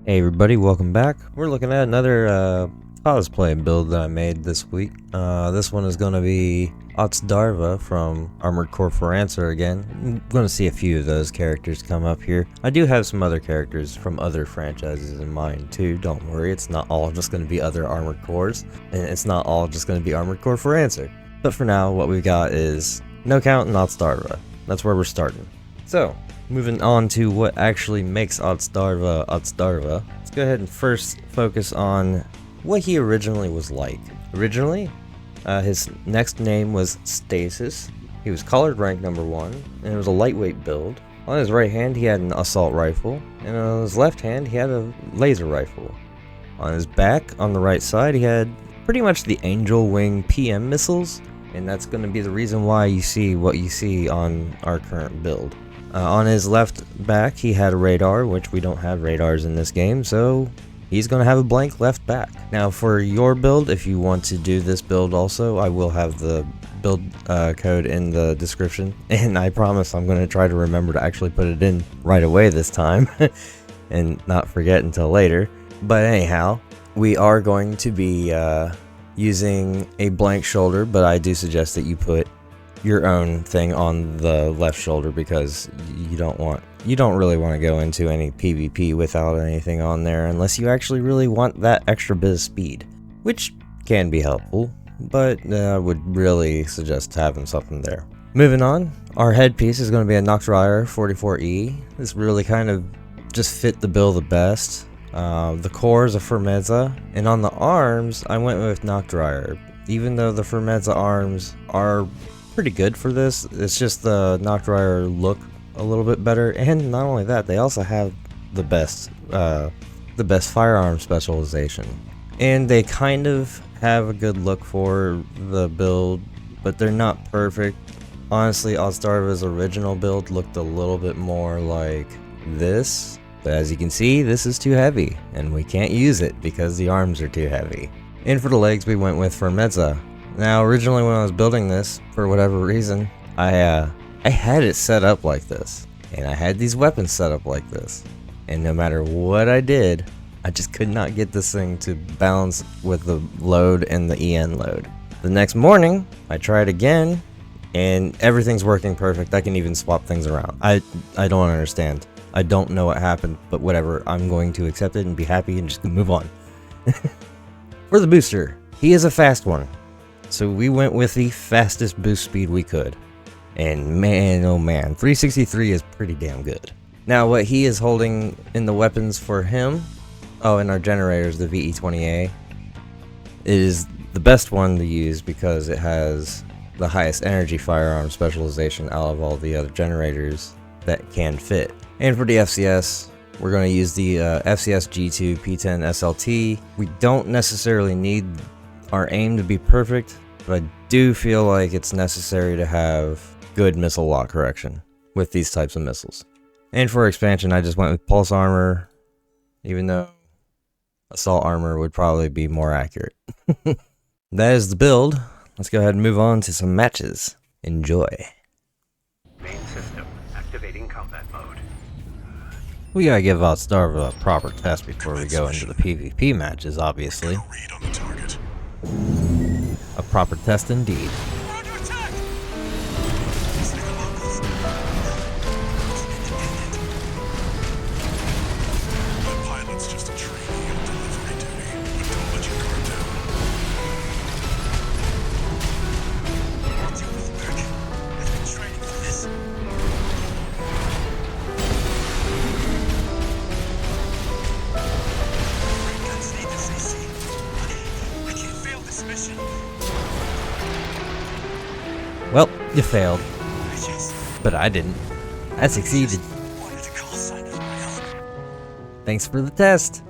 Hey everybody, welcome back. We're looking at another cosplay build that I made this week. This one is going to be Otsdarva from Armored Core Rancer again. I'm going to see a few of those characters come up here. I do have some other characters from other franchises in mind too, don't worry. It's not all just going to be other Armored Cores, and it's not all just going to be Armored Core Rancer. But for now, what we've got is No Count and Otsdarva. That's where we're starting. So, moving on to what actually makes Otsdarva Otsdarva, let's go ahead and first focus on what he originally was like. Originally, his next name was Stasis. He was Collared Rank number 1, and it was a lightweight build. On his right hand, he had an assault rifle, and on his left hand, he had a laser rifle. On his back, on the right side, he had pretty much the Angel Wing PM missiles, and that's going to be the reason why you see what you see on our current build. On his left back, he had a radar, which we don't have radars in this game, so he's going to have a blank left back. Now, for your build, if you want to do this build also, I will have the build code in the description, and I promise I'm going to try to remember to actually put it in right away this time, and not forget until later. But anyhow, we are going to be using a blank shoulder, but I do suggest that you put your own thing on the left shoulder because you don't really want to go into any PvP without anything on there unless you actually really want that extra bit of speed, which can be helpful, but I would really suggest having something there. Moving on, our headpiece is going to be a Nocturire 44E. This really kind of just fit the bill the best. The core is a Firmeza, and on the arms I went with Nocturire. Even though the Firmeza arms are pretty good for this, it's just the Nocturire look a little bit better, and not only that, they also have the best firearm specialization, and they kind of have a good look for the build, but they're not perfect. Honestly, Otsdarva's original build looked a little bit more like this, but as you can see, this is too heavy, and we can't use it because the arms are too heavy. And for the legs, we went with Firmeza. Now, originally when I was building this, for whatever reason, I had it set up like this, and I had these weapons set up like this, and no matter what I did, I just could not get this thing to balance with the load and the EN load. The next morning, I tried again, and everything's working perfect. I can even swap things around. I don't understand. I don't know what happened, but whatever. I'm going to accept it and be happy and just move on. For the booster, he is a fast one. So we went with the fastest boost speed we could. And man, oh man, 363 is pretty damn good. Now what he is holding in the weapons for him, in our generators, the VE-20A, is the best one to use because it has the highest energy firearm specialization out of all the other generators that can fit. And for the FCS, we're going to use the FCS G2 P10 SLT. We don't necessarily need our aim to be perfect, but I do feel like it's necessary to have good missile lock correction with these types of missiles. And for expansion, I just went with pulse armor, even though assault armor would probably be more accurate. That is the build. Let's go ahead and move on to some matches. Enjoy. Main system activating combat mode. We gotta give Otsdarva a proper test before we go into the PvP matches, obviously. Read on the target. A proper test indeed. We're under attack! That pilot's just a trainee on delivery duty, but don't let your guard down. I'll deal with Merc. I've been training for this. Great guns need this AC. I can't fail this mission. Well, you failed, I just but I didn't. I succeeded. wanted a call sign of my own. Thanks for the test.